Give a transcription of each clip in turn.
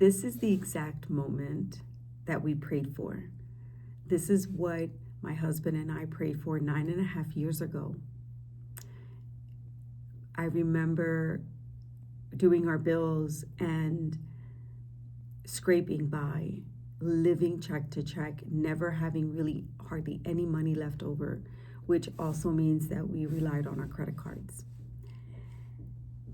This is the exact moment that we prayed for. This is what my husband and I prayed for 9.5 years ago. I remember doing our bills and scraping by, living check to check, never having really hardly any money left over, which also means that we relied on our credit cards.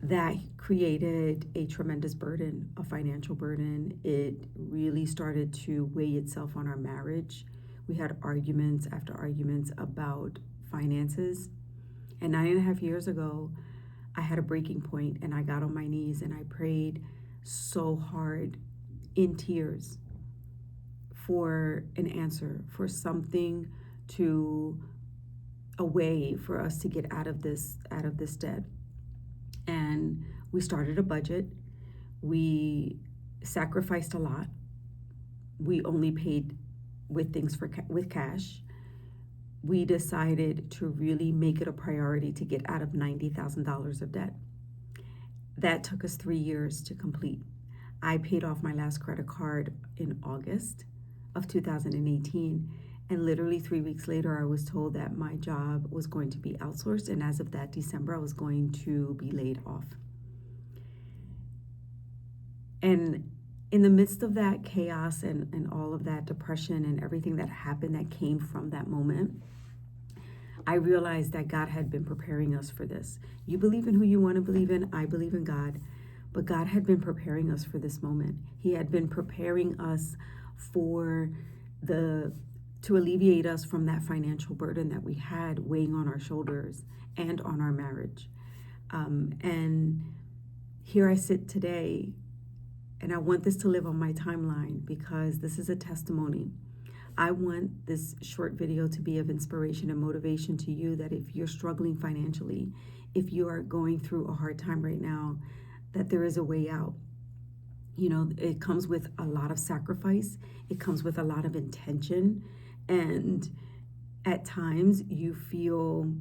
That created a tremendous burden, a financial burden. It really started to weigh itself on our marriage. We had arguments after arguments about finances. And 9.5 years ago, I had a breaking point and I got on my knees and I prayed so hard in tears for an answer, for something to, a way for us to get out of this debt. And we started a budget. We sacrificed a lot. We only paid with things with cash. We decided to really make it a priority to get out of $90,000 of debt. That took us 3 years to complete. I paid off my last credit card in August of 2018. And literally 3 weeks later, I was told that my job was going to be outsourced. And as of that December, I was going to be laid off. And in the midst of that chaos and all of that depression and everything that happened that came from that moment, I realized that God had been preparing us for this. You believe in who you want to believe in. I believe in God. But God had been preparing us for this moment. He had been preparing us to alleviate us from that financial burden that we had weighing on our shoulders and on our marriage. And here I sit today, and I want this to live on my timeline because this is a testimony. I want this short video to be of inspiration and motivation to you, that if you're struggling financially, if you are going through a hard time right now, that there is a way out. You know, it comes with a lot of sacrifice. It comes with a lot of intention. And at times you feel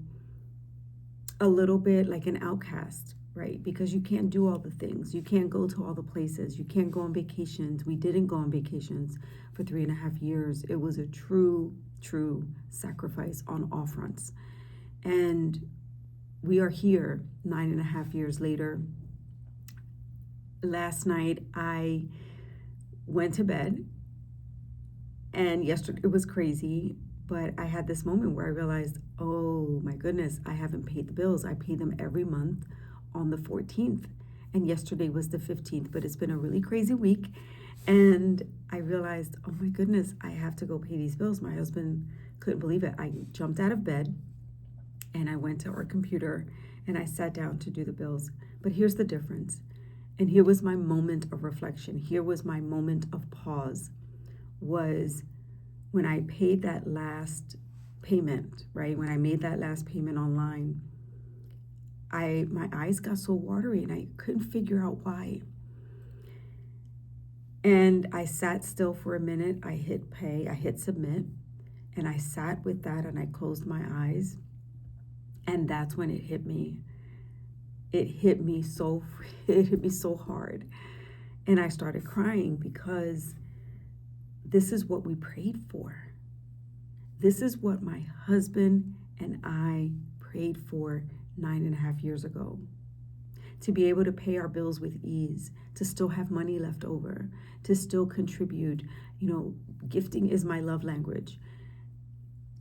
a little bit like an outcast, right? Because you can't do all the things. You can't go to all the places. You can't go on vacations. We didn't go on vacations for 3.5 years. It was a true sacrifice on all fronts. And we are here 9.5 years later. Last night I went to bed, and yesterday it was crazy, but I had this moment where I realized, oh my goodness, I haven't paid the bills. I pay them every month on the 14th, and yesterday was the 15th, but it's been a really crazy week. And I realized, oh my goodness, I have to go pay these bills. My husband couldn't believe it. I jumped out of bed and I went to our computer and I sat down to do the bills. But here's the difference. And here was my moment of reflection. Here was my moment of pause, was when I paid that last payment, right? When I made that last payment online, my eyes got so watery and I couldn't figure out why. And I sat still for a minute. I hit pay, I hit submit, and I sat with that and I closed my eyes. And that's when it hit me. It hit me so hard. And I started crying because this is what we prayed for. This is what my husband and I prayed for 9.5 years ago. To be able to pay our bills with ease, to still have money left over, to still contribute. You know, gifting is my love language.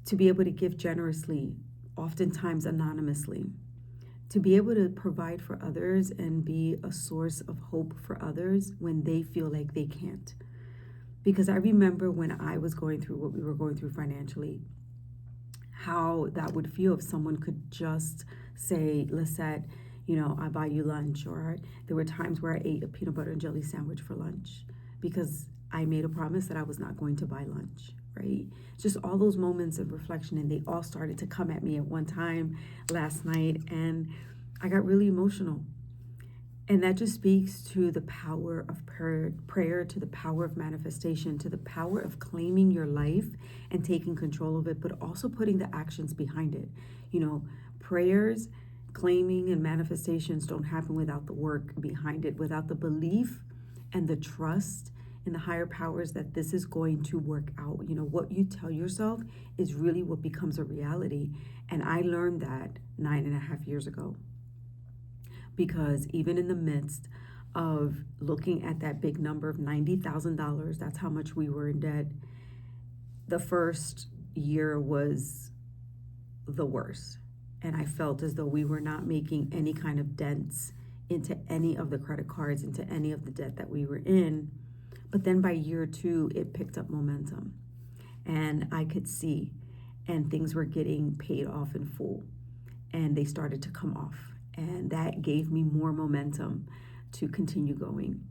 To be able to give generously, oftentimes anonymously. To be able to provide for others and be a source of hope for others when they feel like they can't. Because I remember when I was going through what we were going through financially, how that would feel if someone could just say, Lisette, you know, I buy you lunch. Or there were times where I ate a peanut butter and jelly sandwich for lunch because I made a promise that I was not going to buy lunch, right? Just all those moments of reflection, and they all started to come at me at one time last night, and I got really emotional. And that just speaks to the power of prayer, to the power of manifestation, to the power of claiming your life and taking control of it, but also putting the actions behind it. You know, prayers, claiming, and manifestations don't happen without the work behind it, without the belief and the trust in the higher powers that this is going to work out. You know, what you tell yourself is really what becomes a reality. And I learned that 9.5 years ago, because even in the midst of looking at that big number of $90,000, that's how much we were in debt, the first year was the worst. And I felt as though we were not making any kind of dents into any of the credit cards, into any of the debt that we were in. But then by year 2, it picked up momentum. And I could see, and things were getting paid off in full. And they started to come off. And that gave me more momentum to continue going.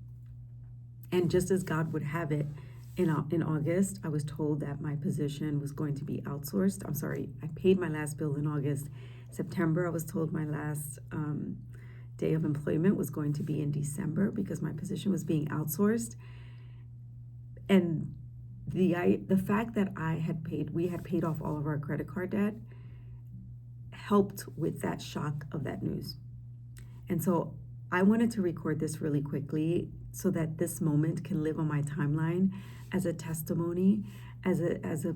And just as God would have it, in August, I was told that my position was going to be outsourced. I'm sorry, I paid my last bill in August. September, I was told my last day of employment was going to be in December because my position was being outsourced. And the fact that we had paid off all of our credit card debt helped with that shock of that news. And so I wanted to record this really quickly so that this moment can live on my timeline as a testimony, as a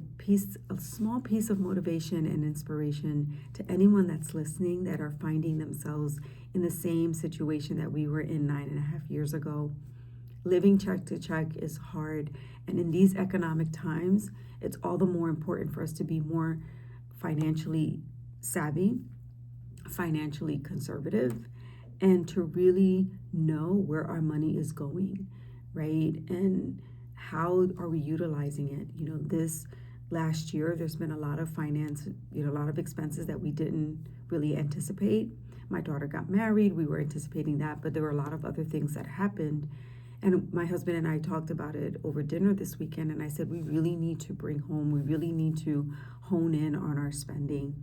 small piece of motivation and inspiration to anyone that's listening that are finding themselves in the same situation that we were in 9.5 years ago. Living check to check is hard, and in these economic times, it's all the more important for us to be more financially savvy, financially conservative, and to really know where our money is going, right? And how are we utilizing it? You know, this last year, there's been a lot of a lot of expenses that we didn't really anticipate. My daughter got married, we were anticipating that, but there were a lot of other things that happened. And my husband and I talked about it over dinner this weekend, and I said, we really need to we really need to hone in on our spending.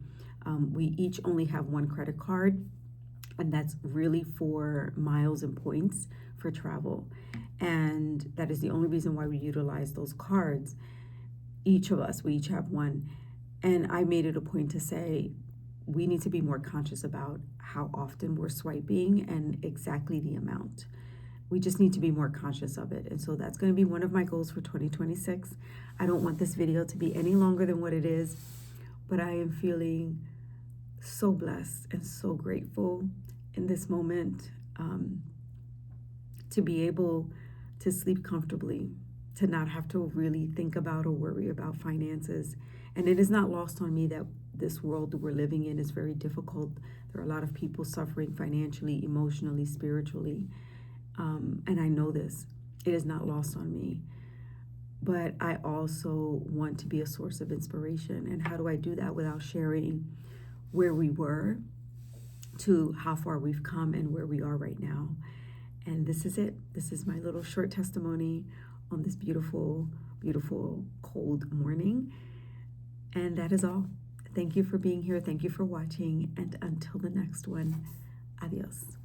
We each only have one credit card, and that's really for miles and points for travel. And that is the only reason why we utilize those cards. Each of us, we each have one. And I made it a point to say, we need to be more conscious about how often we're swiping and exactly the amount. We just need to be more conscious of it. And so that's going to be one of my goals for 2026. I don't want this video to be any longer than what it is, but I am feeling so blessed and so grateful in this moment to be able to sleep comfortably, to not have to really think about or worry about finances. And it is not lost on me that this world that we're living in is very difficult. There are a lot of people suffering financially, emotionally, spiritually. And I know this. It is not lost on me. But I also want to be a source of inspiration. And how do I do that without sharing where we were to how far we've come and where we are right now? And this is it. This is my little short testimony on this beautiful, beautiful, cold morning. And that is all. Thank you for being here. Thank you for watching. And until the next one, adios.